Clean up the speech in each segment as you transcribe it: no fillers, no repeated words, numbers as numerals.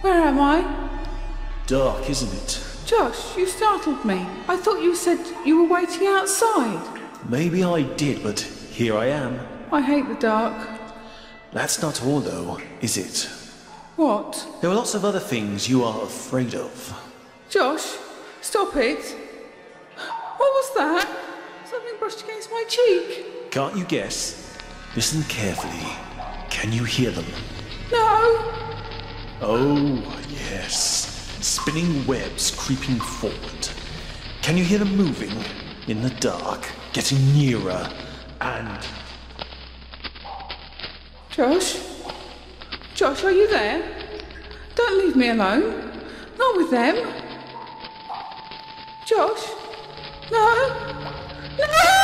Where am I? Dark, isn't it? Josh, you startled me. I thought you said you were waiting outside. Maybe I did, but here I am. I hate the dark. That's not all, though, is it? What? There are lots of other things you are afraid of. Josh, stop it. What was that? Something brushed against my cheek. Can't you guess? Listen carefully. Can you hear them? No. Oh, yes. Spinning webs creeping forward. Can you hear them moving? In the dark, getting nearer, and... Josh? Josh, are you there? Don't leave me alone. Not with them. Josh? No. No!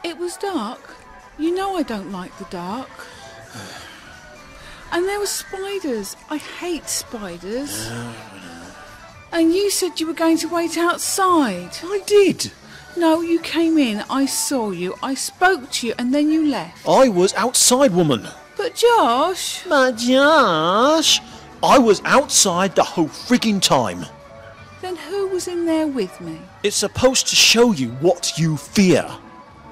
It was dark. You know I don't like the dark. And there were spiders. I hate spiders. And you said you were going to wait outside. I did. No, you came in, I saw you, I spoke to you, and then you left. I was outside, woman. But Josh... But Josh... I was outside the whole frigging time. Then who was in there with me? It's supposed to show you what you fear.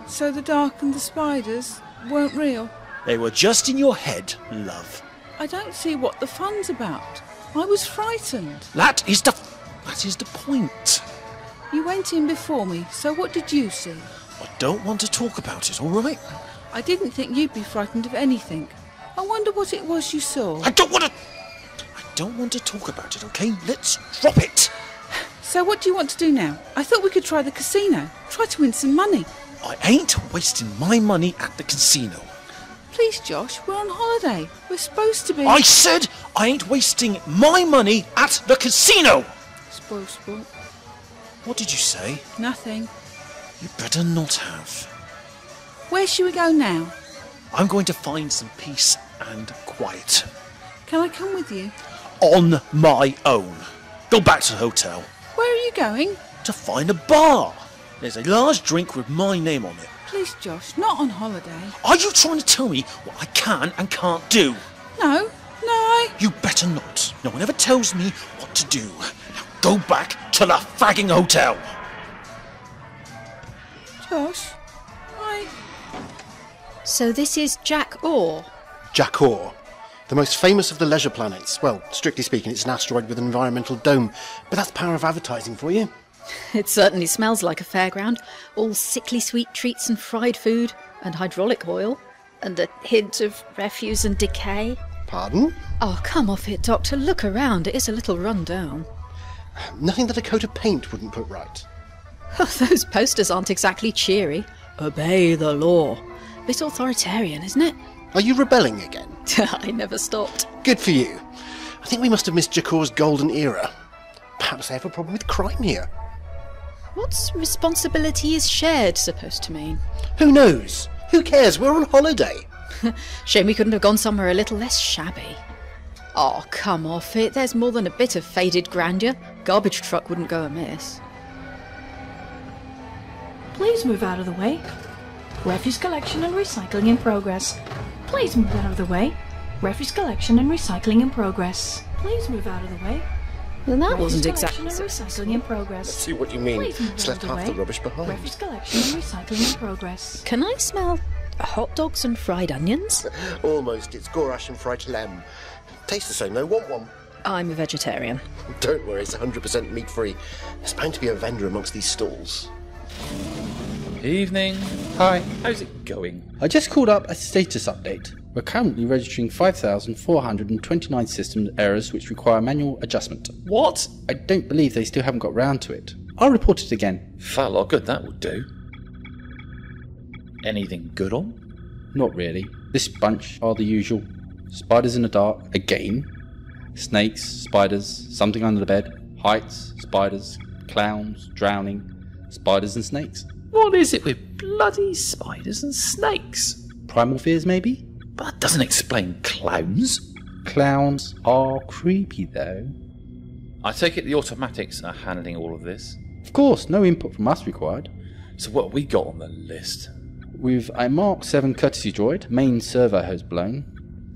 So the dark and the spiders weren't real? They were just in your head, love. I don't see what the fun's about. I was frightened. That is the point. You went in before me, so what did you see? I don't want to talk about it, all right? I didn't think you'd be frightened of anything. I wonder what it was you saw. I don't want to talk about it, okay? Let's drop it. So what do you want to do now? I thought we could try the casino. Try to win some money. I ain't wasting my money at the casino. Please, Josh, we're on holiday. We're supposed to be... I said I ain't wasting my money at the casino! Spoil sport. What did you say? Nothing. You better not have. Where should we go now? I'm going to find some peace and quiet. Can I come with you? On my own. Go back to the hotel. Where are you going? To find a bar. There's a large drink with my name on it. Please, Josh, not on holiday. Are you trying to tell me what I can and can't do? No, You better not. No one ever tells me what to do. Now go back to the fragging hotel. Josh, So this is Jacor. Jacor, the most famous of the leisure planets. Well, strictly speaking, it's an asteroid with an environmental dome, but that's power of advertising for you. It certainly smells like a fairground. All sickly sweet treats and fried food, and hydraulic oil, and a hint of refuse and decay. Pardon? Oh, come off it, Doctor. Look around. It is a little run down. Nothing that a coat of paint wouldn't put right. Oh, those posters aren't exactly cheery. Obey the law. Bit authoritarian, isn't it? Are you rebelling again? I never stopped. Good for you. I think we must have missed Jacor's golden era. Perhaps they have a problem with crime here. What's responsibility is shared supposed to mean? Who knows? Who cares? We're on holiday. Shame we couldn't have gone somewhere a little less shabby. Oh, come off it. There's more than a bit of faded grandeur. Garbage truck wouldn't go amiss. Please move out of the way. Refuse collection and recycling in progress. Please move out of the way. Refuse collection and recycling in progress. Please move out of the way. Well, that Refuse wasn't collection exactly and successful. recycling in progress. Let's see what you mean. Please move It's out left of the half way. the rubbish behind. Refuse collection and recycling in progress. Can I smell hot dogs and fried onions? Almost. It's goulash and fried lamb. Tastes the same though. Want one? I'm a vegetarian. Don't worry, it's 100% meat-free. There's bound to be a vendor amongst these stalls. Evening. Hi. How's it going? I just called up a status update. We're currently registering 5,429 system errors which require manual adjustment. What? I don't believe they still haven't got round to it. I'll report it again. Fat lot good that would do. Anything good on? Not really. This bunch are the usual. Spiders in the dark, again. Snakes, spiders, something under the bed. Heights, spiders, clowns, drowning, spiders and snakes. What is it with bloody spiders and snakes? Primal fears, maybe? But that doesn't explain clowns. Clowns are creepy, though. I take it the automatics are handling all of this. Of course, no input from us required. So what have we got on the list? With a Mark 7 courtesy droid, main servo hose blown.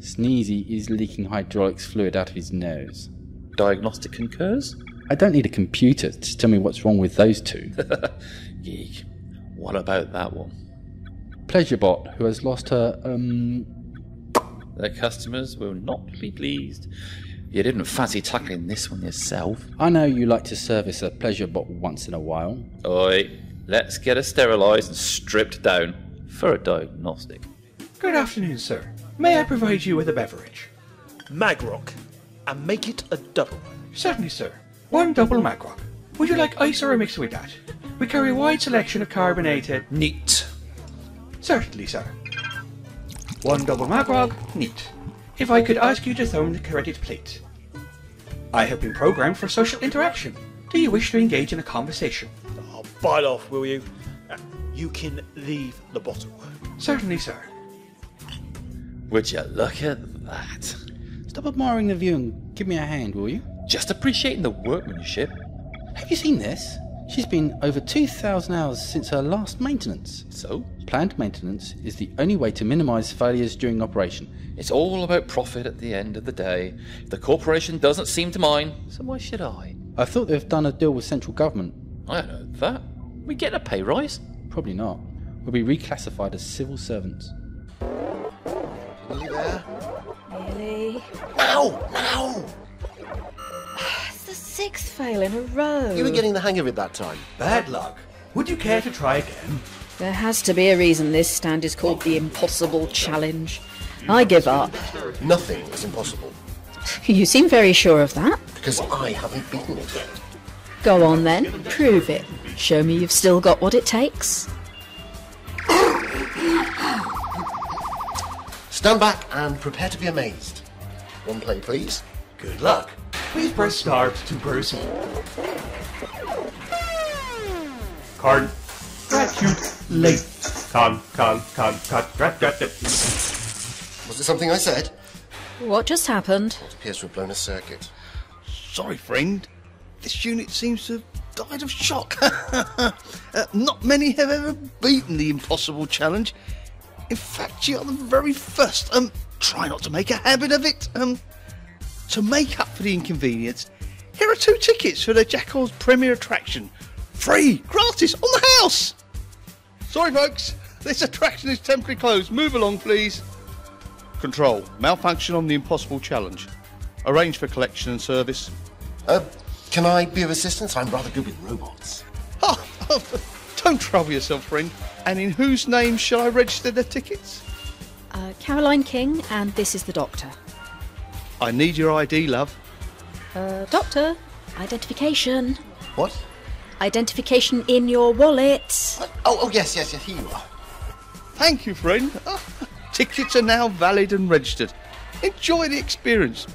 Sneezy is leaking hydraulics fluid out of his nose. Diagnostic concurs? I don't need a computer to tell me what's wrong with those two. Geek. What about that one? Pleasurebot, who has lost her, Their customers will not be pleased. You didn't fancy tackling this one yourself. I know you like to service a Pleasurebot once in a while. Oi, let's get her sterilised and stripped down for a diagnostic. Good afternoon, sir. May I provide you with a beverage? Magrock, and make it a double. Certainly, sir. 1 double Magrock. Would you like ice or a mix with that? We carry a wide selection of carbonated... Neat. Certainly, sir. 1 double Magrock, neat. If I could ask you to thumb the credit plate. I have been programmed for social interaction. Do you wish to engage in a conversation? Oh, bite off, will you? You can leave the bottle. Certainly, sir. Would you look at that? Stop admiring the view and give me a hand, will you? Just appreciating the workmanship. Have you seen this? She's been over 2,000 hours since her last maintenance. So? Planned maintenance is the only way to minimise failures during operation. It's all about profit at the end of the day. If the corporation doesn't seem to mind, so why should I? I thought they've done a deal with central government. I don't know that. We get a pay rise? Probably not. We'll be reclassified as civil servants. Nearly there. Really? Ow! Ow! It's the 6th fail in a row. You were getting the hang of it that time. Bad luck. Would you care to try again? There has to be a reason this stand is called the Impossible Challenge. I give up. Nothing is impossible. You seem very sure of that. Because I haven't beaten it yet. Go on then, prove it. Show me you've still got what it takes. Stand back and prepare to be amazed. 1 play, please. Good luck. Please press start to proceed. Congratulate. Was it something I said? What just happened? It appears to have blown a circuit. Sorry, friend. This unit seems to have died of shock. Not many have ever beaten the impossible challenge. In fact, you're the very first. Try not to make a habit of it. To make up for the inconvenience, here are 2 tickets for the Jacor's premier attraction. Free, gratis, on the house. Sorry, folks. This attraction is temporarily closed. Move along, please. Control. Malfunction on the impossible challenge. Arrange for collection and service. Can I be of assistance? I'm rather good with robots. Oh, don't trouble yourself, friend. And in whose name shall I register the tickets? Caroline King, and this is the doctor. I need your ID, love. Doctor, identification. What? Identification in your wallet. Oh, yes, here you are. Thank you, friend. Tickets are now valid and registered. Enjoy the experience.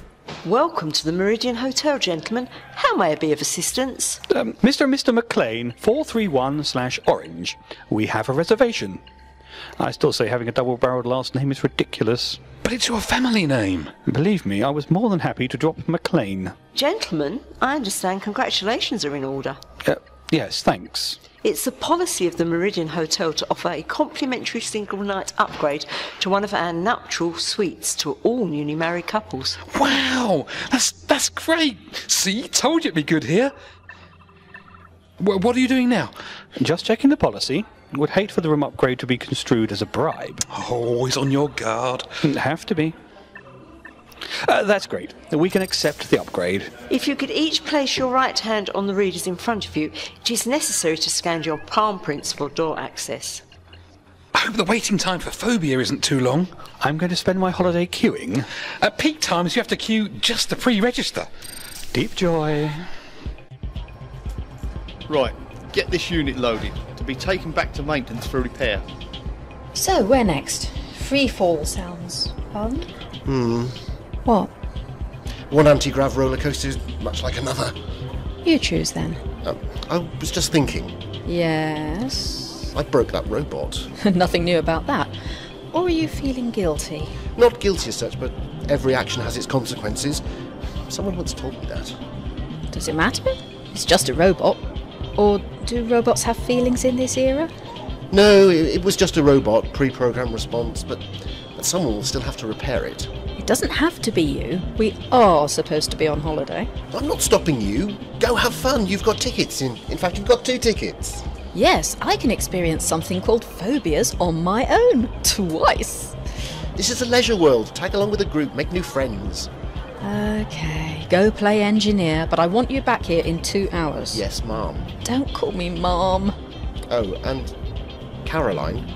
Welcome to the Meridian Hotel, gentlemen. How may I be of assistance? Mr. McLean, 431/Orange. We have a reservation. I still say having a double-barreled last name is ridiculous. But it's your family name. Believe me, I was more than happy to drop McLean. Gentlemen, I understand congratulations are in order. Yes, thanks. It's the policy of the Meridian Hotel to offer a complimentary single-night upgrade to one of our nuptial suites to all newly married couples. Wow, that's great. See, told you it'd be good here. What are you doing now? Just checking the policy. Would hate for the room upgrade to be construed as a bribe. Always on your guard. Have to be. That's great. We can accept the upgrade. If you could each place your right hand on the readers in front of you, it is necessary to scan your palm prints for door access. I hope the waiting time for phobia isn't too long. I'm going to spend my holiday queuing. At peak times, you have to queue just to pre-register. Deep joy. Right, get this unit loaded to be taken back to maintenance for repair. So, where next? Free fall sounds fun. What? One anti-grav roller coaster is much like another. You choose then. I was just thinking. Yes? I broke that robot. Nothing new about that. Or are you feeling guilty? Not guilty as such, but every action has its consequences. Someone once told me that. Does it matter? It's just a robot. Or do robots have feelings in this era? No, it was just a robot, pre-programmed response, but someone will still have to repair it. It doesn't have to be you. We are supposed to be on holiday. I'm not stopping you. Go have fun. You've got tickets. In fact, you've got 2 tickets. Yes, I can experience something called phobias on my own. Twice. This is a leisure world. Tag along with a group. Make new friends. Okay, go play engineer, but I want you back here in 2 hours. Yes, Ma'am. Don't call me Mom. Oh, and Caroline.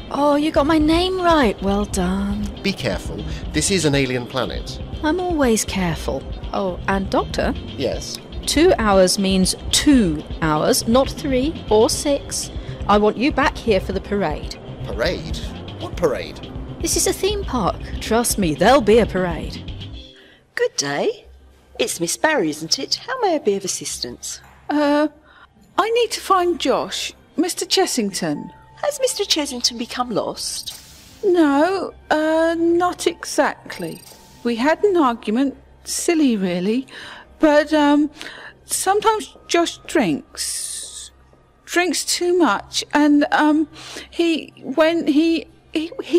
Oh, you got my name right. Well done. Be careful. This is an alien planet. I'm always careful. Oh, and Doctor? Yes. 2 hours means 2 hours, not 3 or 6. I want you back here for the parade. Parade? What parade? This is a theme park. Trust me, there'll be a parade. Good day. It's Miss Barry, isn't it? How may I be of assistance? I need to find Josh. Mr. Chessington. Has Mr. Chessington become lost? No, not exactly. We had an argument. Silly, really. But, sometimes Josh drinks too much, and, he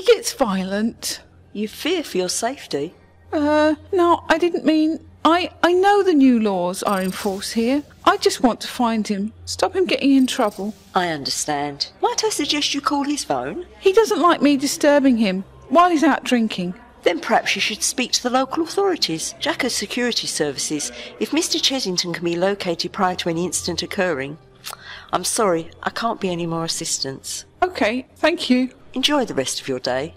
gets violent. You fear for your safety? No, I didn't mean... I know the new laws are in force here. I just want to find him. Stop him getting in trouble. I understand. Might I suggest you call his phone? He doesn't like me disturbing him while he's out drinking. Then perhaps you should speak to the local authorities, Jacor's security services, if Mr. Chessington can be located prior to any incident occurring. I'm sorry, I can't be any more assistance. OK, thank you. Enjoy the rest of your day.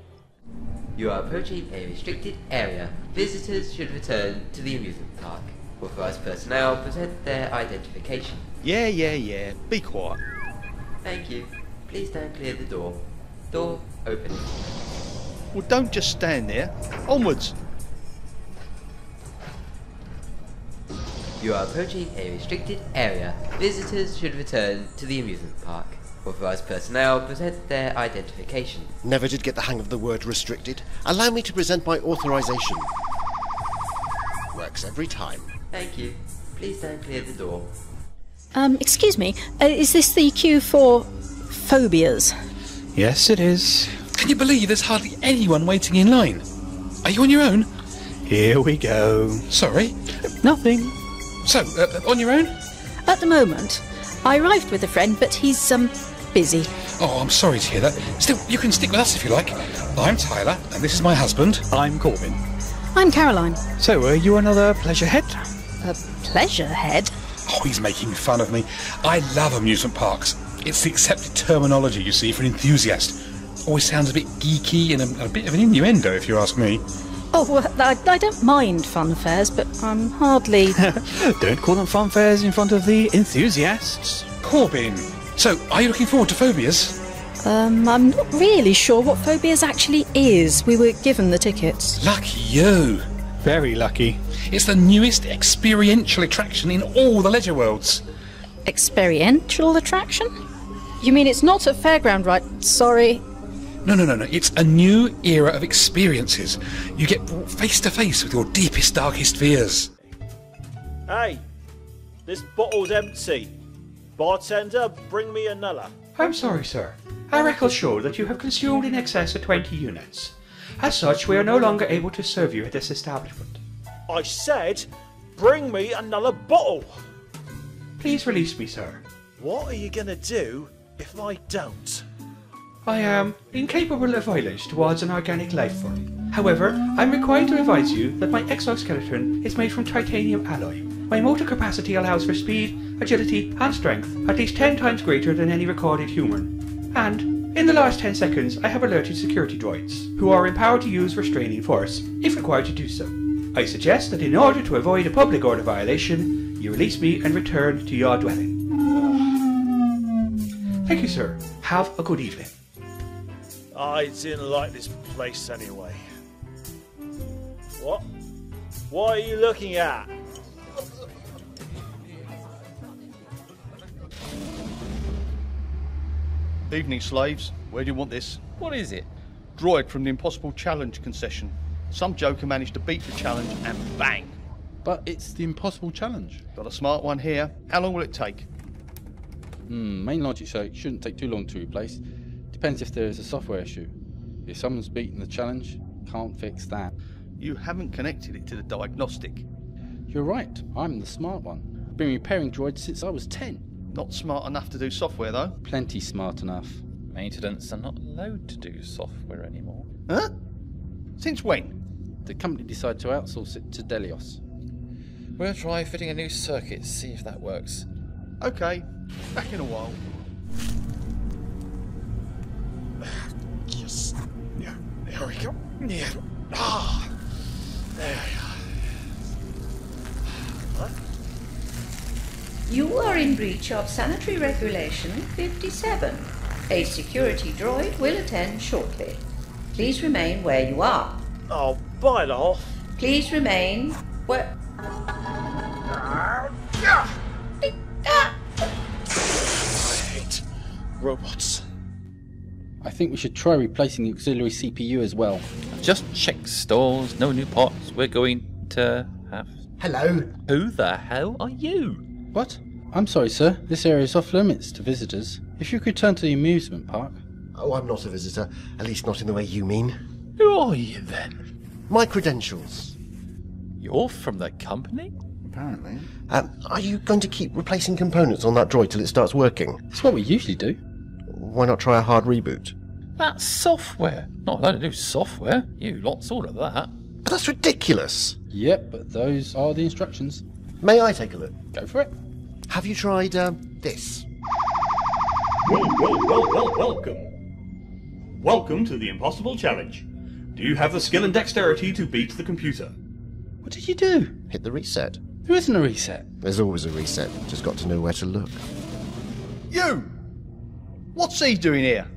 You are approaching a restricted area. Visitors should return to the amusement park. Authorised personnel present their identification. Yeah. Be quiet. Thank you. Please don't clear the door. Door open. Well, don't just stand there. Onwards. You are approaching a restricted area. Visitors should return to the amusement park. Authorised personnel present their identification. Never did get the hang of the word restricted. Allow me to present my authorization. Works every time. Thank you. Please don't clear the door. Excuse me, is this the queue for phobias? Yes, it is. Can you believe there's hardly anyone waiting in line? Are you on your own? Here we go. Sorry? Nothing. So, on your own? At the moment. I arrived with a friend, but he's, busy. Oh, I'm sorry to hear that. Still, you can stick with us if you like. I'm Tyler, and this is my husband. I'm Corbin. I'm Caroline. So, are you another pleasure head? A pleasure head? Oh, he's making fun of me. I love amusement parks. It's the accepted terminology, you see, for an enthusiast. Always sounds a bit geeky and a bit of an innuendo, if you ask me. Oh, well, I don't mind fun fairs, but I'm hardly... Don't call them fun fairs in front of the enthusiasts. Corbin, so are you looking forward to phobias? I'm not really sure what phobias actually is. We were given the tickets. Lucky you. Very lucky. It's the newest experiential attraction in all the leisure worlds. Experiential attraction? You mean it's not a fairground, right? Sorry. No. It's a new era of experiences. You get brought face to face with your deepest, darkest fears. Hey, this bottle's empty. Bartender, bring me another. I'm sorry, sir. Our records show that you have consumed in excess of 20 units. As such, we are no longer able to serve you at this establishment. I said, bring me another bottle. Please release me, sir. What are you going to do if I don't? I am incapable of violence towards an organic life form. However, I'm required to advise you that my exoskeleton is made from titanium alloy. My motor capacity allows for speed, agility, and strength at least 10 times greater than any recorded human. And In the last 10 seconds, I have alerted security droids, who are empowered to use restraining force, if required to do so. I suggest that in order to avoid a public order violation, you release me and return to your dwelling. Thank you, sir. Have a good evening. I didn't like this place anyway. What? What are you looking at? Evening, slaves. Where do you want this? What is it? Droid from the Impossible Challenge concession. Some joker managed to beat the challenge and bang! But it's the Impossible Challenge. Got a smart one here. How long will it take? Main logic so it shouldn't take too long to replace. Depends if there is a software issue. If someone's beaten the challenge, can't fix that. You haven't connected it to the diagnostic. You're right, I'm the smart one. I've been repairing droids since I was 10. Not smart enough to do software, though. Plenty smart enough. Maintenance are not allowed to do software anymore. Huh? Since when? The company decided to outsource it to Delios. We'll try fitting a new circuit, see if that works. Okay, back in a while. Yes. Yeah. There we go. Yeah. Ah. There we are. What? You are in breach of Sanitary Regulation 57. A security droid will attend shortly. Please remain where you are. Oh, bite off. Please remain where... I hate robots. I think we should try replacing the auxiliary CPU as well. Just check stores, no new parts we're going to have. Hello. Who the hell are you? What? I'm sorry, sir. This area is off limits to visitors. If you could turn to the amusement park. Oh, I'm not a visitor. At least not in the way you mean. Who are you then? My credentials. You're from the company? Apparently. Are you going to keep replacing components on that droid till it starts working? It's what we usually do. Why not try a hard reboot? That's software. Not allowed to do software. You lot's all of that. But that's ridiculous. Yep, but those are the instructions. May I take a look? Go for it. Have you tried, this? Welcome. Welcome to the Impossible Challenge. Do you have the skill and dexterity to beat the computer? What did you do? Hit the reset. There isn't a reset. There's always a reset. Just got to know where to look. You! What's he doing here?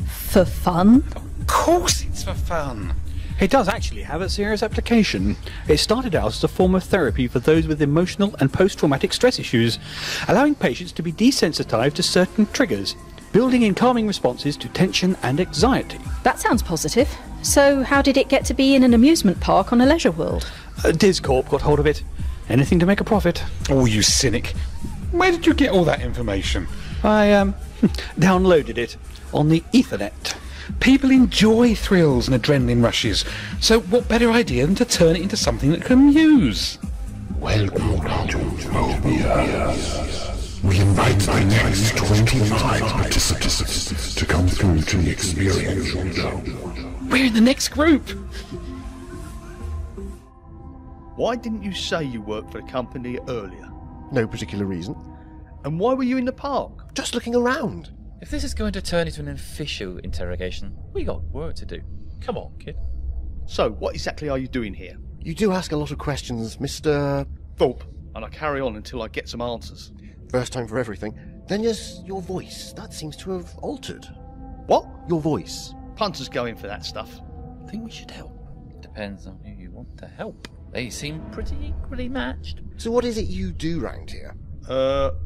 For fun? Of course it's for fun. It does actually have a serious application. It started out as a form of therapy for those with emotional and post-traumatic stress issues, allowing patients to be desensitized to certain triggers, building in calming responses to tension and anxiety. That sounds positive. So how did it get to be in an amusement park on a leisure world? Discorp got hold of it. Anything to make a profit. Oh, you cynic. Where did you get all that information? I, downloaded it on the Ethernet. People enjoy thrills and adrenaline rushes, so what better idea than to turn it into something that can amuse? Welcome to Utopia. We invite the next 25 participants to come through to the experiential zone. We're in the next group. Why didn't you say you worked for the company earlier? No particular reason. And why were you in the park? Just looking around. If this is going to turn into an official interrogation, we got work to do. Come on, kid. So, what exactly are you doing here? You do ask a lot of questions, Mr. Thorpe, and I carry on until I get some answers. First time for everything. Then there's your voice. That seems to have altered. What? Your voice. Punters go in for that stuff. I think we should help. Depends on who you want to help. They seem pretty equally matched. So what is it you do round here?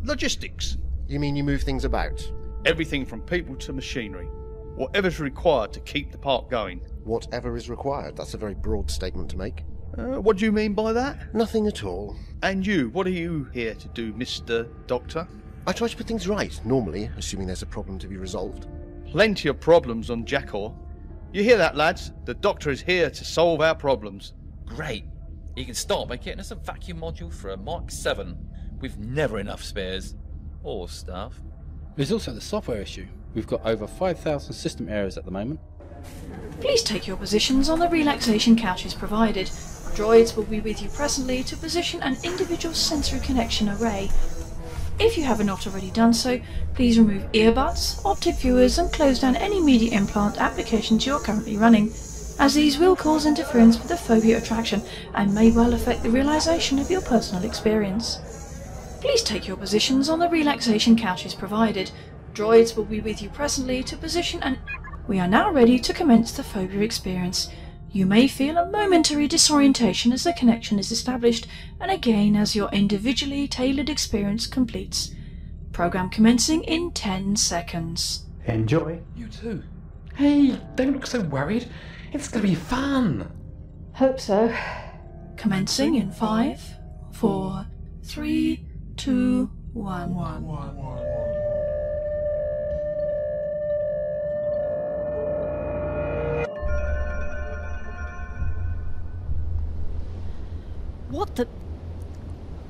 Logistics. You mean you move things about? Everything from people to machinery. Whatever's required to keep the park going. Whatever is required. That's a very broad statement to make. What do you mean by that? Nothing at all. And you, what are you here to do, Mr. Doctor? I try to put things right, normally, assuming there's a problem to be resolved. Plenty of problems on Jacor. You hear that, lads? The Doctor is here to solve our problems. Great. You can start by getting us a vacuum module for a Mark 7. We've never enough spares. Or stuff. There's also the software issue. We've got over 5,000 system errors at the moment. Please take your positions on the relaxation couches provided. Droids will be with you presently to position an individual sensory connection array. If you have not already done so, please remove earbuds, optic viewers, and close down any media implant applications you are currently running, as these will cause interference with the phobia attraction and may well affect the realization of your personal experience. Please take your positions on the relaxation couches provided. Droids will be with you presently to position and... We are now ready to commence the phobia experience. You may feel a momentary disorientation as the connection is established, and again as your individually tailored experience completes. Program commencing in 10 seconds. Enjoy. You too. Hey, don't look so worried. It's gonna be fun. Hope so. Commencing in 5, 4, 3, 2, 1. What the...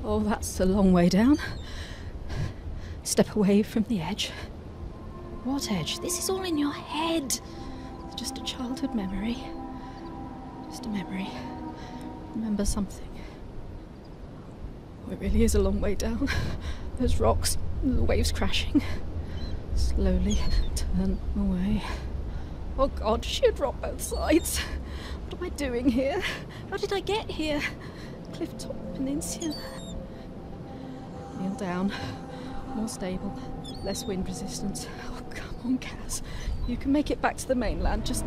Oh, that's a long way down. Step away from the edge. What edge? This is all in your head. It's just a childhood memory. Just a memory. Remember something. Oh, it really is a long way down. Those rocks, the waves crashing. Slowly turn away. Oh God, she'd rock both sides. What am I doing here? How did I get here? Clifftop Peninsula. Kneel down. More stable. Less wind resistance. Oh, come on, Kaz. You can make it back to the mainland. Just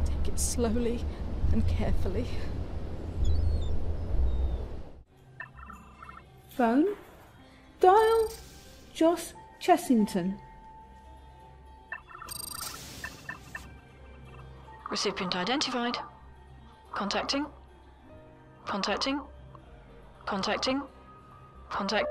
take it slowly and carefully. Phone. Dial Josh Chessington. Recipient identified. Contacting. Contacting. Contacting. Contact.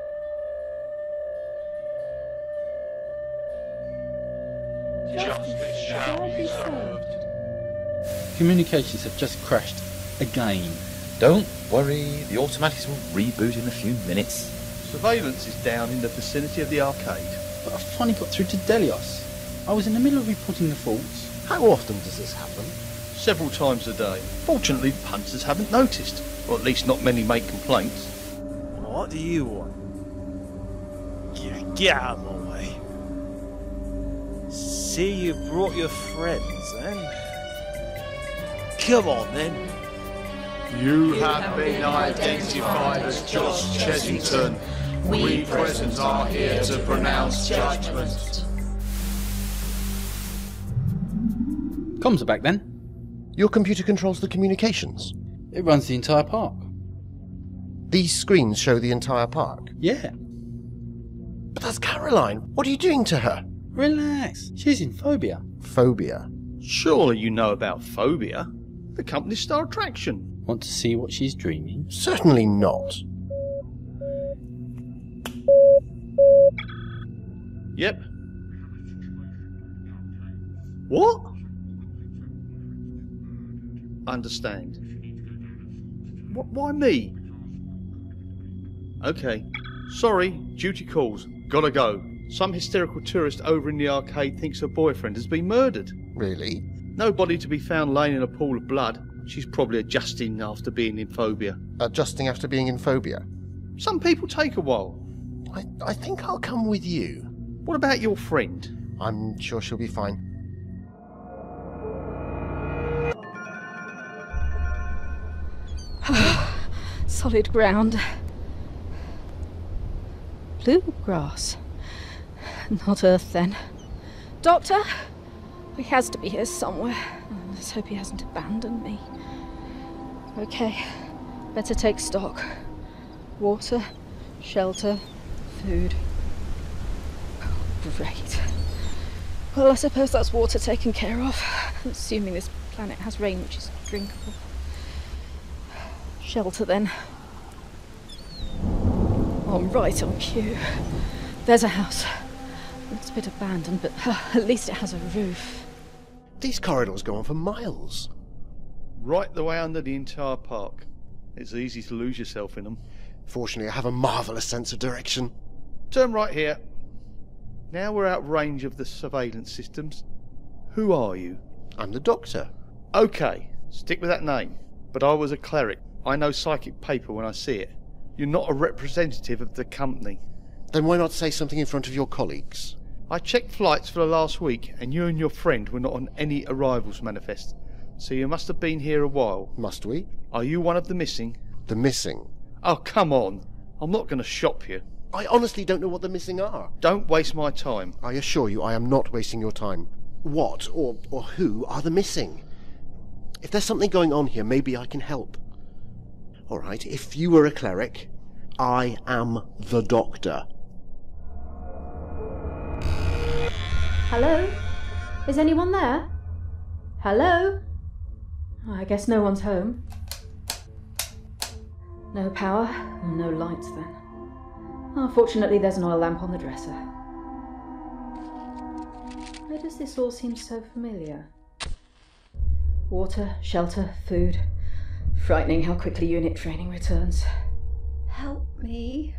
Justice shall be served. Communications have just crashed again. Don't worry, the automatics will reboot in a few minutes. Surveillance is down in the vicinity of the arcade. But I finally got through to Delios. I was in the middle of reporting the faults. How often does this happen? Several times a day. Fortunately, the punters haven't noticed. Or at least not many make complaints. What do you want? Get out of my way. See, you brought your friends, eh? Come on, then. You have been identified as Josh Chessington. We present are here to pronounce judgment. Comms are back then. Your computer controls the communications? It runs the entire park. These screens show the entire park? Yeah. But that's Caroline. What are you doing to her? Relax. She's in phobia. Phobia? Surely you know about phobia. The company's star attraction. Want to see what she's dreaming? Certainly not. Yep. What? Understand. Why me? Okay. Sorry, duty calls. Gotta go. Some hysterical tourist over in the arcade thinks her boyfriend has been murdered. Really? Nobody to be found laying in a pool of blood. She's probably adjusting after being in phobia. Adjusting after being in phobia? Some people take a while. I think I'll come with you. What about your friend? I'm sure she'll be fine. Solid ground. Blue grass. Not earth, then. Doctor? He has to be here somewhere. Let's hope he hasn't abandoned me. Okay, better take stock. Water, shelter, food. Oh, great. Well, I suppose that's water taken care of. Assuming this planet has rain which is drinkable. Shelter, then. Oh, right on cue. There's a house. It's a bit abandoned, but at least it has a roof. These corridors go on for miles. Right the way under the entire park. It's easy to lose yourself in them. Fortunately, I have a marvellous sense of direction. Turn right here. Now we're out of range of the surveillance systems. Who are you? I'm the Doctor. Okay, stick with that name. But I was a cleric. I know psychic paper when I see it. You're not a representative of the company. Then why not say something in front of your colleagues? I checked flights for the last week, and you and your friend were not on any arrivals manifest. So you must have been here a while. Must we? Are you one of the missing? The missing? Oh, come on. I'm not going to shop you. I honestly don't know what the missing are. Don't waste my time. I assure you I am not wasting your time. What, or who, are the missing? If there's something going on here, maybe I can help. All right, if you were a cleric, I am the doctor. Hello? Is anyone there? Hello? I guess no one's home. No power, and no lights then. Oh, fortunately there's an oil lamp on the dresser. Why does this all seem so familiar? Water, shelter, food. Frightening how quickly unit training returns. Help me.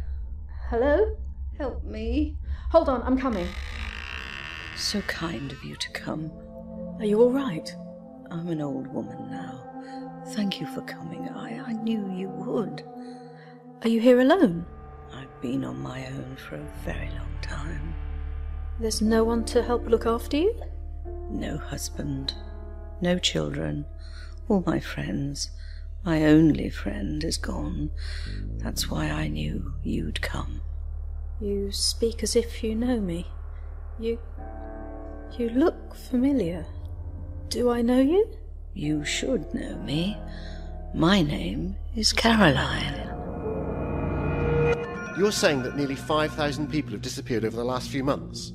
Hello? Help me. Hold on, I'm coming. So kind of you to come. Are you all right? I'm an old woman now. Thank you for coming. I knew you would. Are you here alone? I've been on my own for a very long time. There's no one to help look after you? No husband. No children. All my friends. My only friend is gone. That's why I knew you'd come. You speak as if you know me. You look familiar. Do I know you? You should know me. My name is Caroline. You're saying that nearly 5,000 people have disappeared over the last few months?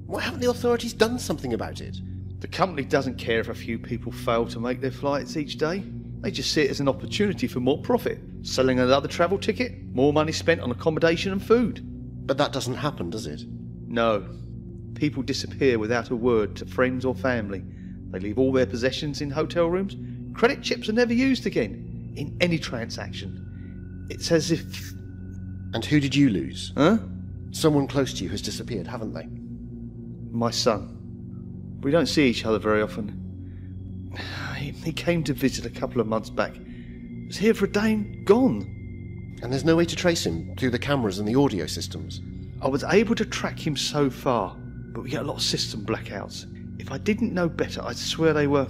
Why haven't the authorities done something about it? The company doesn't care if a few people fail to make their flights each day. They just see it as an opportunity for more profit. Selling another travel ticket, more money spent on accommodation and food. But that doesn't happen, does it? No. People disappear without a word to friends or family. They leave all their possessions in hotel rooms. Credit chips are never used again in any transaction. It's as if... And who did you lose? Huh? Someone close to you has disappeared, haven't they? My son. We don't see each other very often. He came to visit a couple of months back. He was here for a day and gone. And there's no way to trace him through the cameras and the audio systems? I was able to track him so far, but we get a lot of system blackouts. If I didn't know better, I'd swear they were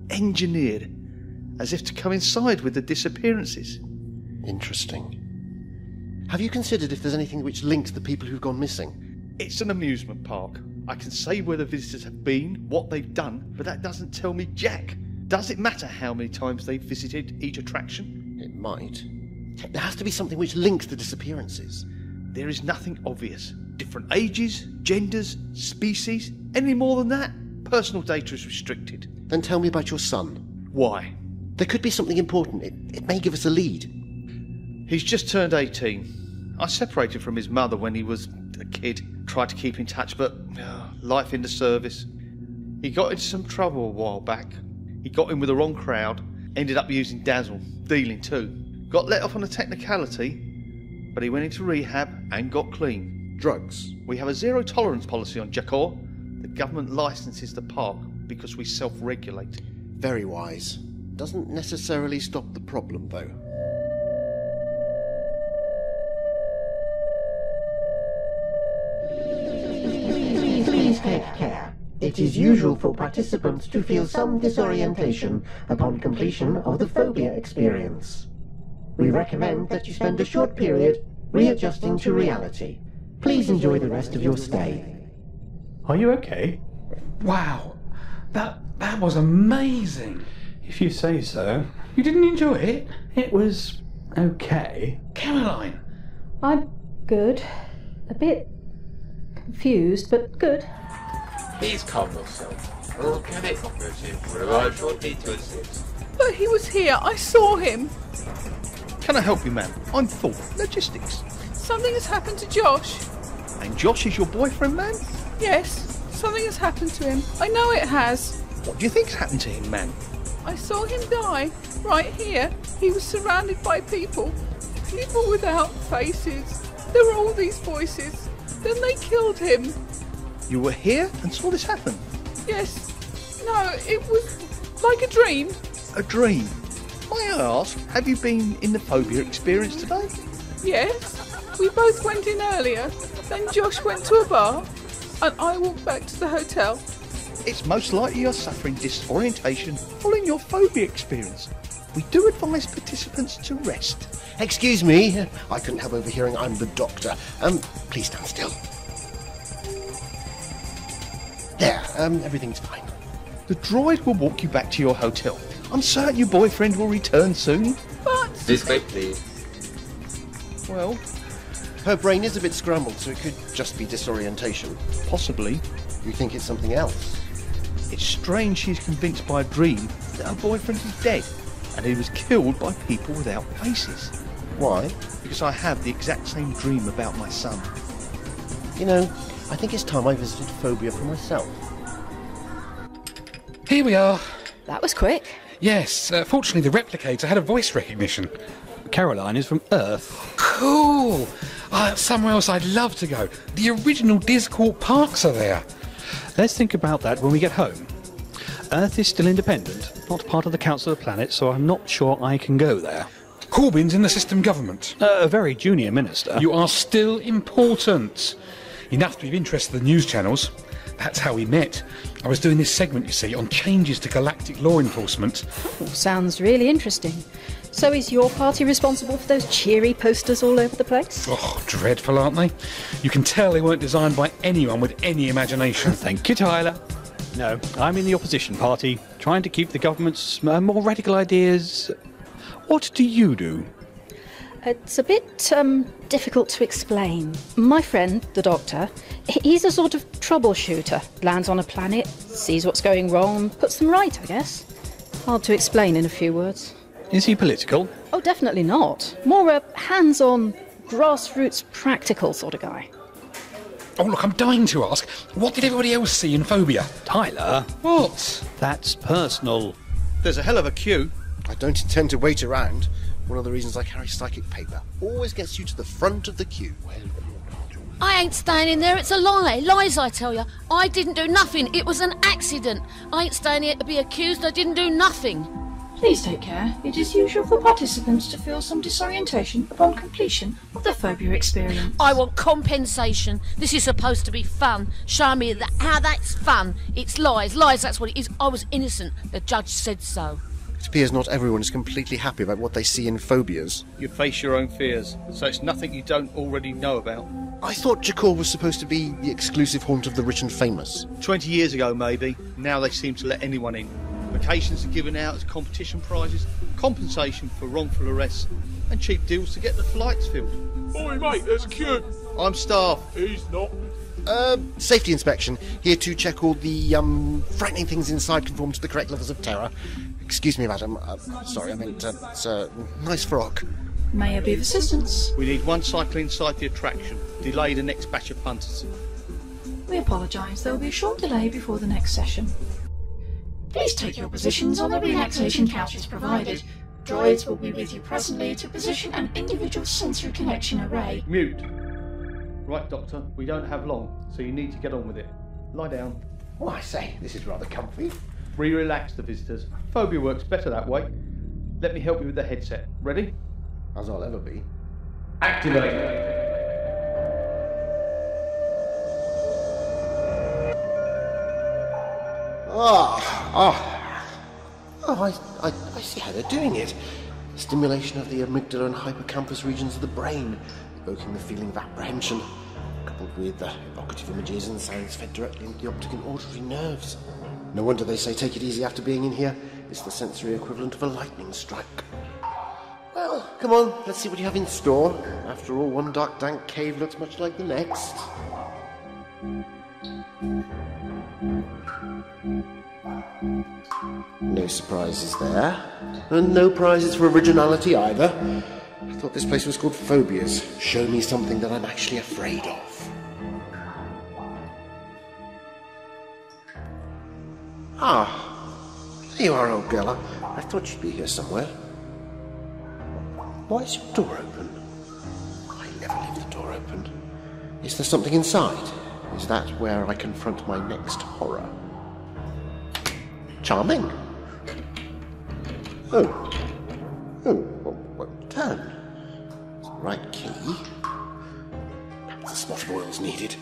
engineered, as if to coincide with the disappearances. Interesting. Have you considered if there's anything which links the people who've gone missing? It's an amusement park. I can say where the visitors have been, what they've done, but that doesn't tell me jack. Does it matter how many times they've visited each attraction? It might. There has to be something which links the disappearances. There is nothing obvious. Different ages, genders, species. Any more than that, personal data is restricted. Then tell me about your son. Why? There could be something important. It may give us a lead. He's just turned 18. I separated from his mother when he was a kid. Tried to keep in touch, but life in the service. He got into some trouble a while back. He got in with the wrong crowd. Ended up using Dazzle, dealing too. Got let off on a technicality, but he went into rehab and got clean. Drugs? We have a zero tolerance policy on Jacor. The government licenses the park because we self-regulate. Very wise. Doesn't necessarily stop the problem, though. Please take care. It is usual for participants to feel some disorientation upon completion of the phobia experience. We recommend that you spend a short period readjusting to reality. Please enjoy the rest of your stay. Are you okay? Wow, that was amazing. If you say so. You didn't enjoy it? It was okay. Caroline! I'm good. A bit confused, but good. Please calm yourself. All cadet operatives will arrive shortly to assist. But he was here. I saw him. Can I help you, ma'am? I'm Thorpe, logistics. Something has happened to Josh. And Josh is your boyfriend, ma'am? Yes, something has happened to him. I know it has. What do you think's happened to him, ma'am? I saw him die. Right here. He was surrounded by people. People without faces. There were all these voices. Then they killed him. You were here and saw this happen? Yes. No, it was like a dream. A dream? May I ask, have you been in the phobia experience today? Yes. We both went in earlier, then Josh went to a bar, and I walked back to the hotel. It's most likely you're suffering disorientation following your phobia experience. We do advise participants to rest. Excuse me, I couldn't help overhearing. I'm the doctor. Please stand still. There, everything's fine. The droid will walk you back to your hotel. I'm certain your boyfriend will return soon. But... This way, please. Well... Her brain is a bit scrambled, so it could just be disorientation. Possibly. You think it's something else? It's strange she's convinced by a dream that her boyfriend is dead, and he was killed by people without faces. Why? Because I have the exact same dream about my son. You know, I think it's time I visited phobia for myself. Here we are. That was quick. Yes, fortunately the replicator had a voice recognition. Caroline is from Earth. Cool! Somewhere else I'd love to go. The original Discord parks are there. Let's think about that when we get home. Earth is still independent, not part of the Council of Planets, so I'm not sure I can go there. Corbin's in the system government. A very junior minister. You are still important. Enough to be of interest to the news channels. That's how we met. I was doing this segment, you see, on changes to galactic law enforcement. Oh, sounds really interesting. So is your party responsible for those cheery posters all over the place? Oh, dreadful, aren't they? You can tell they weren't designed by anyone with any imagination. Thank you, Tyler. No, I'm in the opposition party, trying to keep the government's more radical ideas. What do you do? It's a bit difficult to explain. My friend, the Doctor, he's a sort of troubleshooter. Lands on a planet, sees what's going wrong, puts them right, I guess. Hard to explain in a few words. Is he political? Oh, definitely not. More a hands-on, grassroots, practical sort of guy. Oh, look, I'm dying to ask, what did everybody else see in Phobia? Tyler? What? That's personal. There's a hell of a queue. I don't intend to wait around. One of the reasons I carry psychic paper always gets you to the front of the queue. I ain't staying in there, it's a lie. Lies, I tell you. I didn't do nothing, it was an accident. I ain't staying here to be accused, I didn't do nothing. Please take care. It is usual for participants to feel some disorientation upon completion of the phobia experience. I want compensation. This is supposed to be fun. Show me how that's fun. It's lies. Lies, that's what it is. I was innocent. The judge said so. It appears not everyone is completely happy about what they see in phobias. You face your own fears, so it's nothing you don't already know about. I thought Jacor was supposed to be the exclusive haunt of the rich and famous. 20 years ago, maybe. Now they seem to let anyone in. Vacations are given out as competition prizes, compensation for wrongful arrests, and cheap deals to get the flights filled. Oi, mate, there's a queue. I'm staff. He's not. Safety inspection. Here to check all the, frightening things inside conform to the correct levels of terror. Excuse me, madam. Sorry, I meant, it's a nice frock. May I be of assistance? We need one cycle inside the attraction. Delay the next batch of punters. We apologise. There will be a short delay before the next session. Please take your positions on the relaxation couches provided. Droids will be with you presently to position an individual sensory connection array. Mute. Right, Doctor, we don't have long, so you need to get on with it. Lie down. Oh, I say, this is rather comfy. Relax the visitors. Phobia works better that way. Let me help you with the headset. Ready? As I'll ever be. Activate. I see how they're doing it. Stimulation of the amygdala and hippocampus regions of the brain, evoking the feeling of apprehension, coupled with evocative images and sounds fed directly into the optic and auditory nerves. No wonder they say take it easy after being in here. It's the sensory equivalent of a lightning strike. Well, come on, let's see what you have in store. After all, one dark, dank cave looks much like the next. No surprises there. And no prizes for originality either. I thought this place was called Phobias. Show me something that I'm actually afraid of. Ah, there you are, old girl. I thought you'd be here somewhere. Why is your door open? I never leave the door open. Is there something inside? Is that where I confront my next horror? Charming. Oh, well, turn. It's the right key. a spot of oil's needed.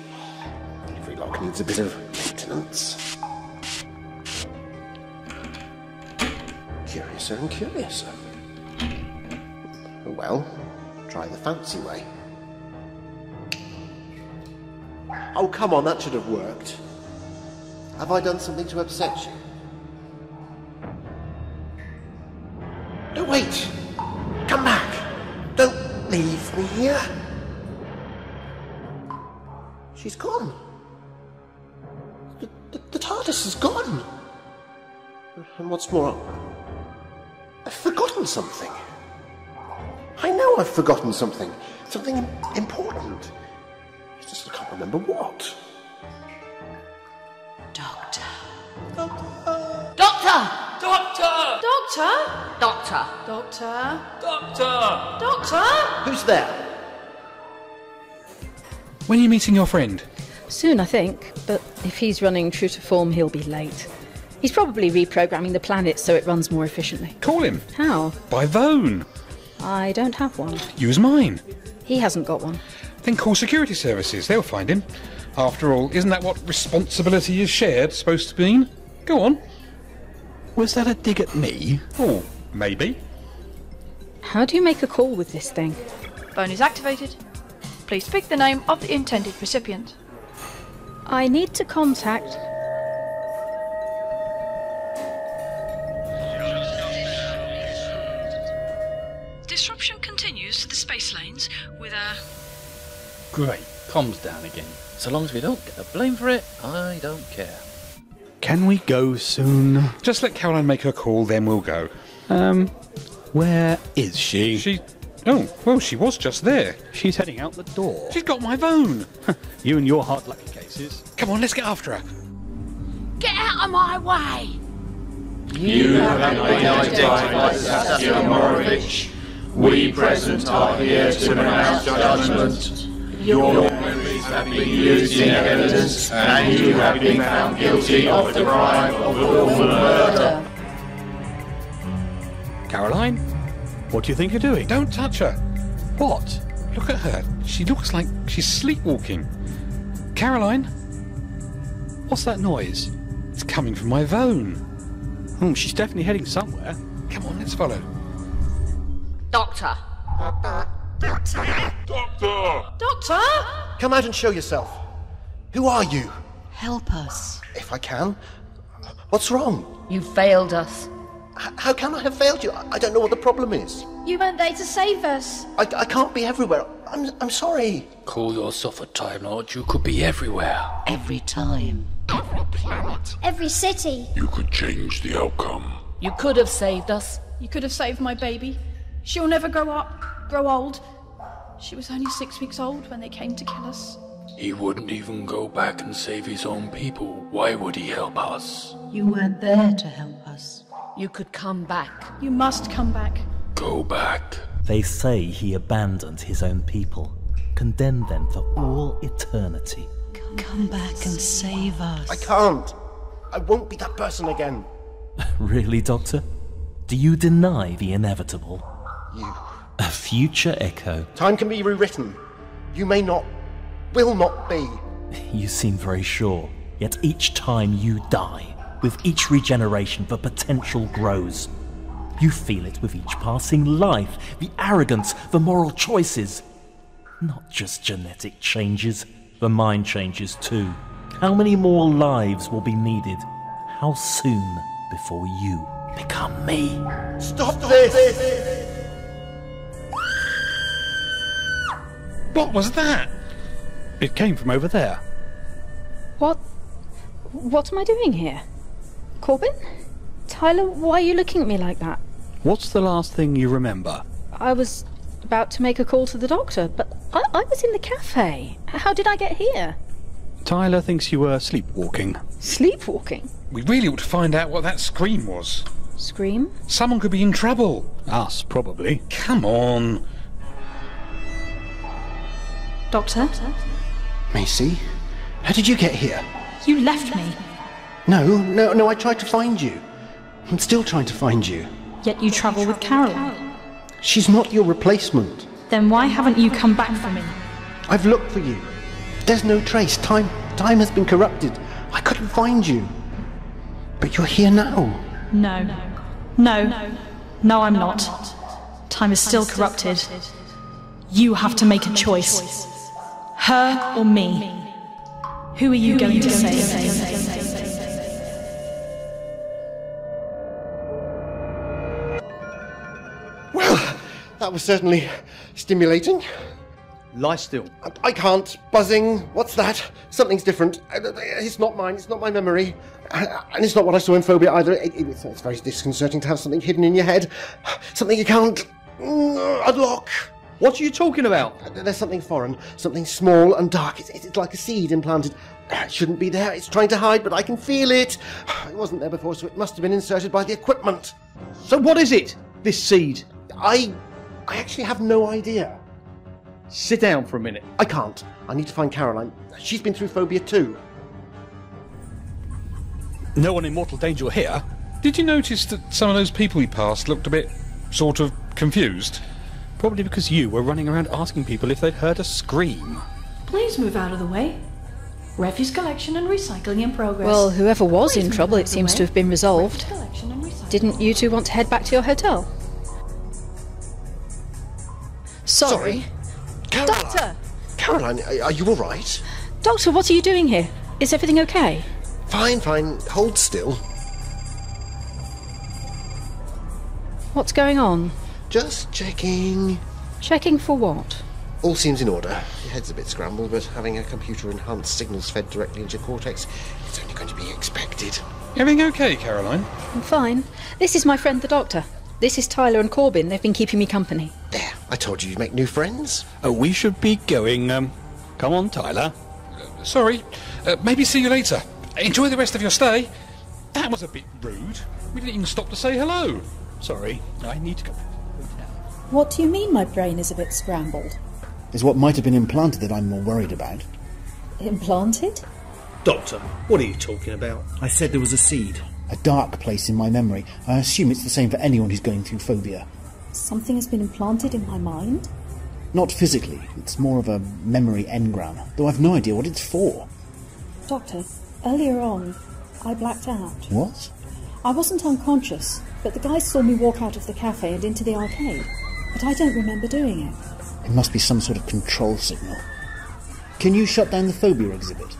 Every lock needs a bit of maintenance. Curiouser and curiouser. Well, try the fancy way. Oh, come on, that should have worked. Have I done something to upset you? No, wait! Come back! Don't leave me here! She's gone. The TARDIS is gone. And what's more, I've forgotten something. I know I've forgotten something. Something important. It's just I can't remember what. Doctor. Doctor! Doctor! Doctor! Doctor! Doctor! Doctor! Who's there? When are you meeting your friend? Soon, I think, but if he's running true to form, he'll be late. He's probably reprogramming the planet so it runs more efficiently. Call him. How? By phone. I don't have one. Use mine. He hasn't got one. Then call security services. They'll find him. After all, isn't that what responsibility is shared supposed to mean? Go on. Was that a dig at me? Oh, maybe. How do you make a call with this thing? Phone is activated. Please speak the name of the intended recipient. I need to contact... Disruption continues to the space lanes with a... Great. Comms down again. So long as we don't get the blame for it, I don't care. Can we go soon? Just let Caroline make her call, then we'll go. Where is she? Oh, well, she was just there. She's heading out the door. She's got my phone. You and your hard lucky cases. Come on, let's get after her. Get out of my way! You have been identified as Saskia Morovich. We present are here to pronounce judgment. Your memories have been used in evidence, and you have been found guilty of the crime of lawful murder. Caroline, what do you think you're doing? Don't touch her. What? Look at her. She looks like she's sleepwalking. Caroline? What's that noise? It's coming from my phone. Oh, she's definitely heading somewhere. Come on, let's follow. Doctor! Doctor! Doctor! Come out and show yourself. Who are you? Help us. If I can. What's wrong? You failed us. How can I have failed you? I don't know what the problem is. You weren't there to save us. I can't be everywhere. I'm sorry. Call yourself a Time Lord. You could be everywhere. Every time. Every planet. Every city. You could change the outcome. You could have saved us. You could have saved my baby. She'll never grow old. She was only 6 weeks old when they came to kill us. He wouldn't even go back and save his own people. Why would he help us? You weren't there to help us. You could come back. You must come back. Go back. They say he abandoned his own people, condemned them for all eternity. Come back and save us. I can't. I won't be that person again. Really, Doctor? Do you deny the inevitable? You. A future echo. Time can be rewritten. You may not, will not be. You seem very sure, yet each time you die, with each regeneration the potential grows. You feel it with each passing life, the arrogance, the moral choices. Not just genetic changes, the mind changes too. How many more lives will be needed? How soon before you become me? Stop this! What was that? It came from over there. What am I doing here? Corbin? Tyler, why are you looking at me like that? What's the last thing you remember? I was about to make a call to the doctor, but I was in the cafe. How did I get here? Tyler thinks you were sleepwalking. Sleepwalking? We really ought to find out what that scream was. Scream? Someone could be in trouble. Us, probably. Come on. Doctor? Macy, how did you get here? You left me. No, I tried to find you. I'm still trying to find you. Yet you travel with Caroline. She's not your replacement. Then why haven't you come back for me? I've looked for you. There's no trace. Time has been corrupted. I couldn't find you. But you're here now. No, I'm not. Time is still corrupted. You have to make a choice. Her or me? Who are you going to save? Well, that was certainly stimulating. Lie still. I can't. Buzzing. What's that? Something's different. It's not mine. It's not my memory. And it's not what I saw in Phobia either. It's very disconcerting to have something hidden in your head. Something you can't unlock. What are you talking about? There's something foreign. Something small and dark. It's like a seed implanted. It shouldn't be there. It's trying to hide, but I can feel it. It wasn't there before, so it must have been inserted by the equipment. So what is it, this seed? I actually have no idea. Sit down for a minute. I can't. I need to find Caroline. She's been through Phobia too. No one in mortal danger here. Did you notice that some of those people we passed looked a bit, sort of, confused? Probably because you were running around asking people if they'd heard a scream. Please move out of the way. Refuse collection and recycling in progress. Well, whoever was in trouble, it seems to have been resolved. Didn't you two want to head back to your hotel? Sorry. Caroline. Doctor! Caroline, are you all right? Doctor, what are you doing here? Is everything okay? Fine. Hold still. What's going on? Just checking. Checking for what? All seems in order. Your head's a bit scrambled, but having a computer-enhanced signals fed directly into your cortex, it's only going to be expected. Everything okay, Caroline? I'm fine. This is my friend the doctor. This is Tyler and Corbin. They've been keeping me company. There, I told you you'd make new friends. Oh, we should be going. Come on, Tyler. Sorry. Maybe see you later. Enjoy the rest of your stay. That was a bit rude. We didn't even stop to say hello. Sorry, I need to go. What do you mean my brain is a bit scrambled? Is what might have been implanted that I'm more worried about. Implanted? Doctor, what are you talking about? I said there was a seed. A dark place in my memory. I assume it's the same for anyone who's going through Phobia. Something has been implanted in my mind? Not physically. It's more of a memory engram, though I've no idea what it's for. Doctor, earlier on, I blacked out. What? I wasn't unconscious, but the guys saw me walk out of the cafe and into the arcade. But I don't remember doing it. It must be some sort of control signal. Can you shut down the Phobia exhibit?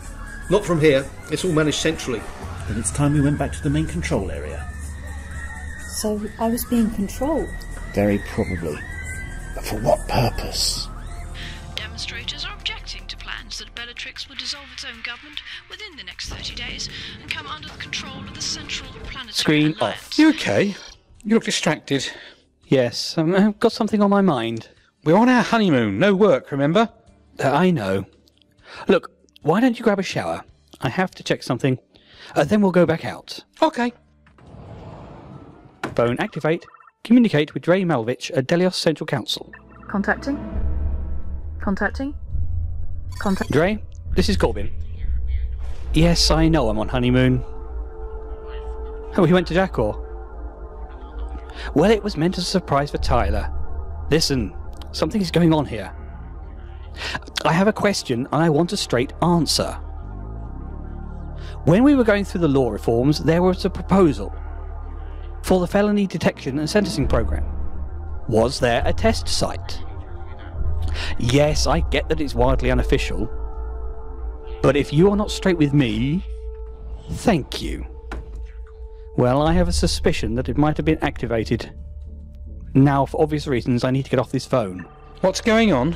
Not from here. It's all managed centrally. Then it's time we went back to the main control area. So I was being controlled? Very probably. But for what purpose? Demonstrators are objecting to plans that Bellatrix will dissolve its own government within the next 30 days and come under the control of the Central Planetary Screen Alliance. off. You okay? You look distracted. Yes, I've got something on my mind. We're on our honeymoon. No work, remember? I know. Look, why don't you grab a shower? I have to check something. Then we'll go back out. Okay. Phone activate. Communicate with Dre Malvich at Delios Central Council. Contacting. Dre, this is Corbin. Yes, I know I'm on honeymoon. Oh, we went to Jacor. Well, it was meant as a surprise for Tyler. Listen, something is going on here. I have a question and I want a straight answer. When we were going through the law reforms, there was a proposal for the felony detection and sentencing program. Was there a test site? Yes, I get that it's wildly unofficial, but if you are not straight with me, thank you. Well, I have a suspicion that it might have been activated. Now, for obvious reasons, I need to get off this phone. What's going on?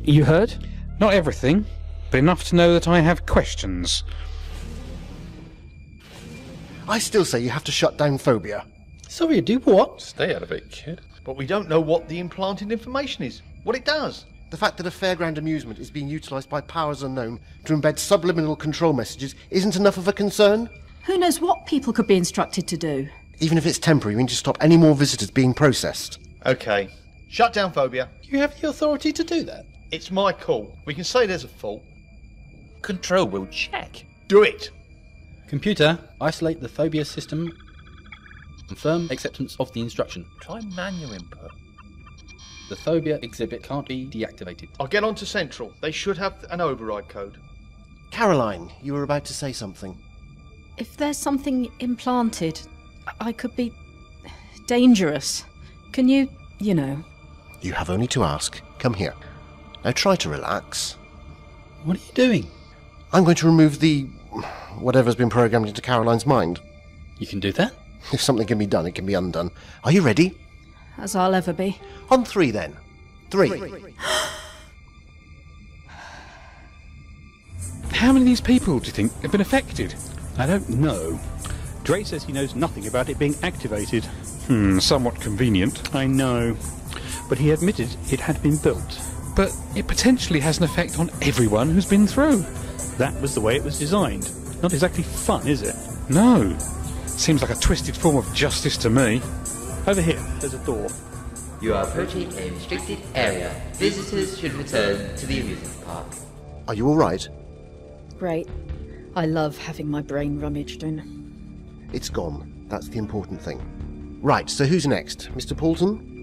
You heard? Not everything, but enough to know that I have questions. I still say you have to shut down Phobia. Sorry, do what? Stay out of it, kid. But we don't know what the implanted information is, what it does. The fact that a fairground amusement is being utilised by powers unknown to embed subliminal control messages isn't enough of a concern. Who knows what people could be instructed to do? Even if it's temporary, we need to stop any more visitors being processed. Okay. Shut down Phobia. You have the authority to do that? It's my call. We can say there's a fault. Control will check. Do it! Computer, isolate the Phobia system. Confirm acceptance of the instruction. Try manual input. The phobia exhibit can't be deactivated. I'll get on to Central. They should have an override code. Caroline, you were about to say something. If there's something implanted, I could be dangerous. Can you know? You have only to ask. Come here. Now try to relax. What are you doing? I'm going to remove whatever's been programmed into Caroline's mind. You can do that? If something can be done, it can be undone. Are you ready? As I'll ever be. On 3 then. 3. How many of these people do you think have been affected? I don't know. Dre says he knows nothing about it being activated. Somewhat convenient. I know. But he admitted it had been built. But it potentially has an effect on everyone who's been through. That was the way it was designed. Not exactly fun, is it? No. Seems like a twisted form of justice to me. Over here, there's a door. You are approaching a restricted area. Visitors should return to the amusement park. Are you all right? Great. I love having my brain rummaged in. It's gone. That's the important thing. Right, so who's next? Mr. Poulton?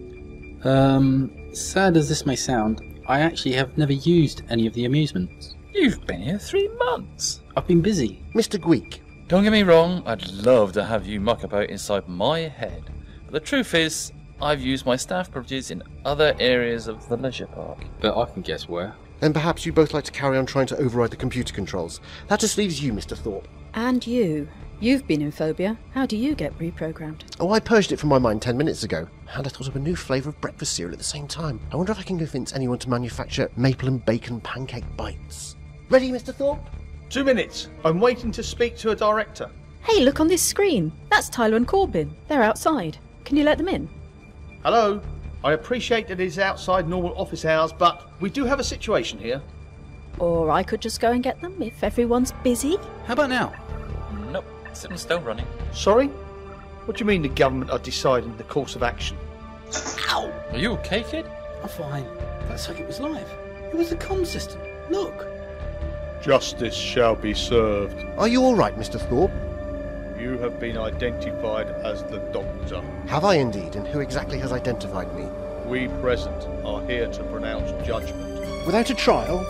Sad as this may sound, I actually have never used any of the amusements. You've been here 3 months. I've been busy. Mr. Gweek? Don't get me wrong, I'd love to have you muck about inside my head. But the truth is, I've used my staff privileges in other areas of the leisure park. But I can guess where. Then perhaps you both like to carry on trying to override the computer controls. That just leaves you, Mr. Thorpe. And you. You've been in phobia. How do you get reprogrammed? Oh, I purged it from my mind 10 minutes ago. And I thought of a new flavour of breakfast cereal at the same time. I wonder if I can convince anyone to manufacture maple and bacon pancake bites. Ready, Mr. Thorpe? 2 minutes. I'm waiting to speak to a director. Hey, look on this screen. That's Tyler and Corbin. They're outside. Can you let them in? Hello. I appreciate that it is outside normal office hours, but we do have a situation here. Or I could just go and get them if everyone's busy. How about now? Nope. System's still running. Sorry? What do you mean the government are deciding the course of action? Ow! Are you okay, kid? I'm fine. That's like it was live. It was the comm system. Look. Justice shall be served. Are you all right, Mr. Thorpe? You have been identified as the Doctor. Have I indeed? And who exactly has identified me? We present are here to pronounce judgment. Without a trial?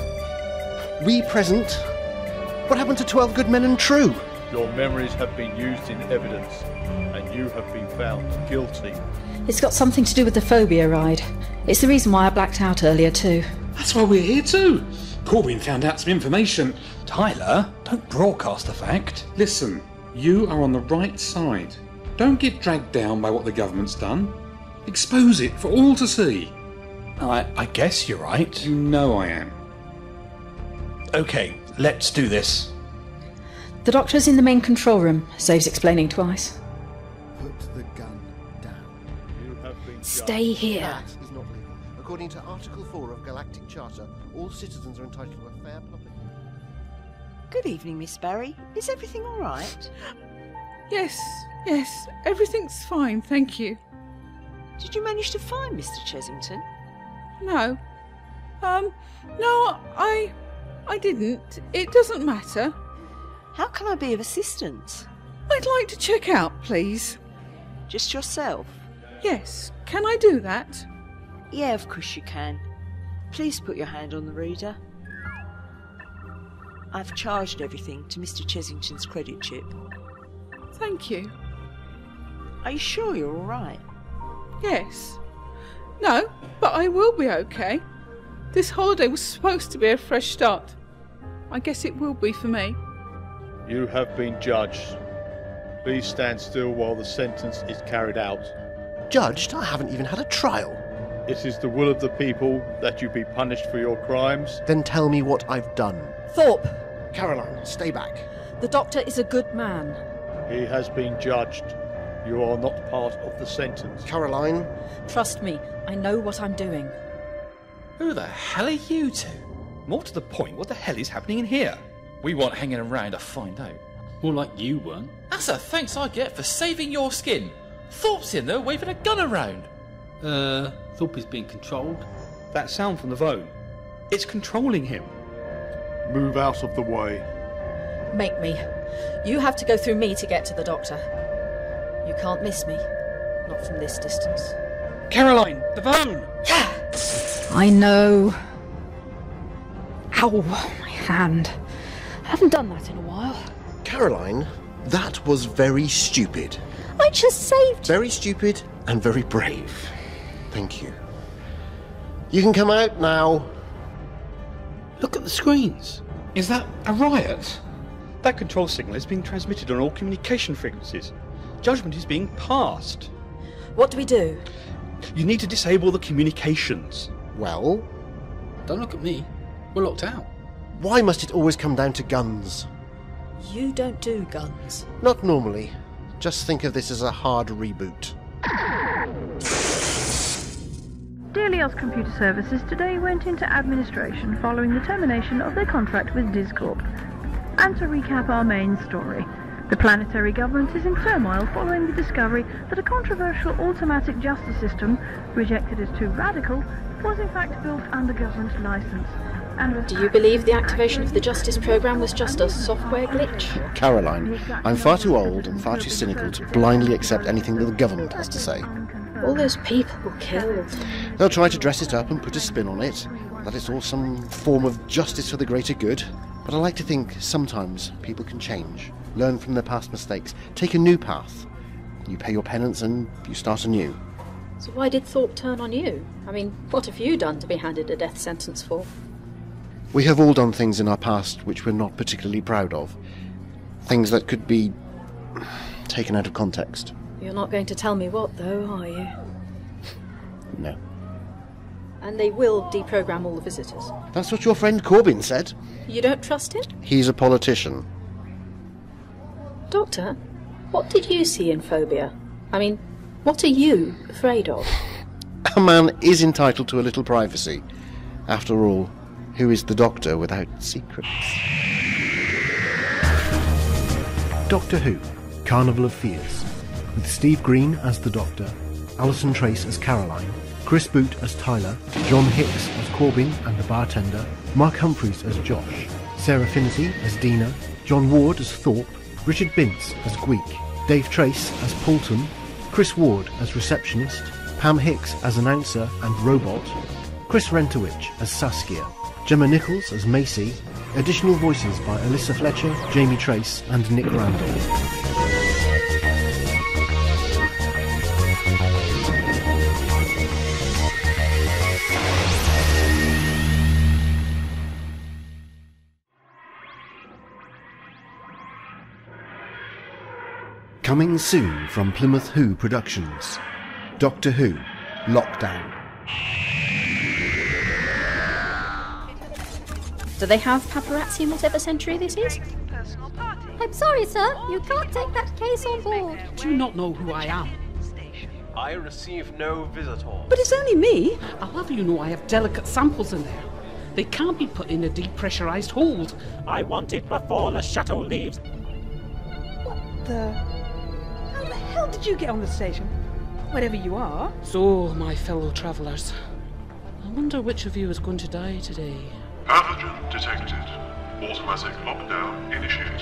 We present? What happened to 12 good men and true? Your memories have been used in evidence, and you have been found guilty. It's got something to do with the phobia ride. It's the reason why I blacked out earlier too. That's why we're here too. Corbin found out some information. Tyler, don't broadcast the fact. Listen, you are on the right side. Don't get dragged down by what the government's done. Expose it for all to see. I guess you're right. You know I am. Okay, let's do this. The doctor's in the main control room. Saves explaining twice. Put the gun down. You have been Stay here. That is not legal. According to Article 4 of Galactic Charter, all citizens are entitled to a fair public... Good evening, Miss Barry. Is everything all right? Yes, everything's fine, thank you. Did you manage to find Mr. Chesington? No. No, I didn't. It doesn't matter. How can I be of assistance? I'd like to check out, please. Just yourself? Yes, can I do that? Yeah, of course you can. Please put your hand on the reader. I've charged everything to Mr. Chesington's credit chip. Thank you. Are you sure you're all right? Yes. No, but I will be okay. This holiday was supposed to be a fresh start. I guess it will be for me. You have been judged. Please stand still while the sentence is carried out. Judged? I haven't even had a trial. It is the will of the people that you be punished for your crimes. Then tell me what I've done. Thorpe! Caroline, stay back. The doctor is a good man. He has been judged. You are not part of the sentence. Caroline? Trust me, I know what I'm doing. Who the hell are you two? More to the point, what the hell is happening in here? We weren't hanging around to find out. More like you weren't. That's a thanks I get for saving your skin. Thorpe's in there waving a gun around. Thorpe is being controlled. That sound from the phone. It's controlling him. Move out of the way. Make me. You have to go through me to get to the doctor. You can't miss me. Not from this distance. Caroline, the phone! I know. Ow, my hand. I haven't done that in a while. Caroline, that was very stupid. I just saved... Very stupid and very brave. Thank you. You can come out now. Look at the screens. Is that a riot? That control signal is being transmitted on all communication frequencies. Judgment is being passed. What do we do? You need to disable the communications. Well? Don't look at me. We're locked out. Why must it always come down to guns? You don't do guns. Not normally. Just think of this as a hard reboot. Delios Computer Services today went into administration following the termination of their contract with Discorp. And to recap our main story, the planetary government is in turmoil following the discovery that a controversial automatic justice system, rejected as too radical, was in fact built under government license. And do you believe the activation of the Justice Programme was just a software glitch? Caroline, I'm far too old and far too cynical to blindly accept anything that the government has to say. All those people were killed. They'll try to dress it up and put a spin on it, that it's all some form of justice for the greater good. But I like to think sometimes people can change, learn from their past mistakes, take a new path. You pay your penance and you start anew. So why did Thorpe turn on you? I mean, what have you done to be handed a death sentence for? We have all done things in our past which we're not particularly proud of. Things that could be taken out of context. You're not going to tell me what, though, are you? No. And they will deprogram all the visitors. That's what your friend Corbin said. You don't trust him? He's a politician. Doctor, what did you see in Phobia? I mean, what are you afraid of? A man is entitled to a little privacy. After all, who is the Doctor without secrets? Doctor Who, Carnival of Fears, with Steve Green as the Doctor, Alison Trace as Caroline, Chris Boot as Tyler, John Hicks as Corbin and the Bartender, Mark Humphries as Josh, Sarah Finnerty as Dinah, John Ward as Thorpe, Richard Bince as Gweek, Dave Trace as Poulton, Chris Ward as Receptionist, Pam Hicks as Announcer and Robot, Chris Rentawitch as Saskia, Jemma Nicholls as Macy, additional voices by Ulissa Fletcher, Jamie Trace and Nick Randell. Coming soon from Plymouth Who Productions, Doctor Who, Lockdown. Do they have paparazzi in whatever century this is? I'm sorry, sir. You can't take that case on board. Do you not know who I am? I receive no visitors. But it's only me. I'll have you know I have delicate samples in there. They can't be put in a depressurized hold. I want it before the shuttle leaves. What the... How the hell did you get on the station? Whatever you are. So, my fellow travellers, I wonder which of you is going to die today. Pathogen detected. Automatic lockdown initiated.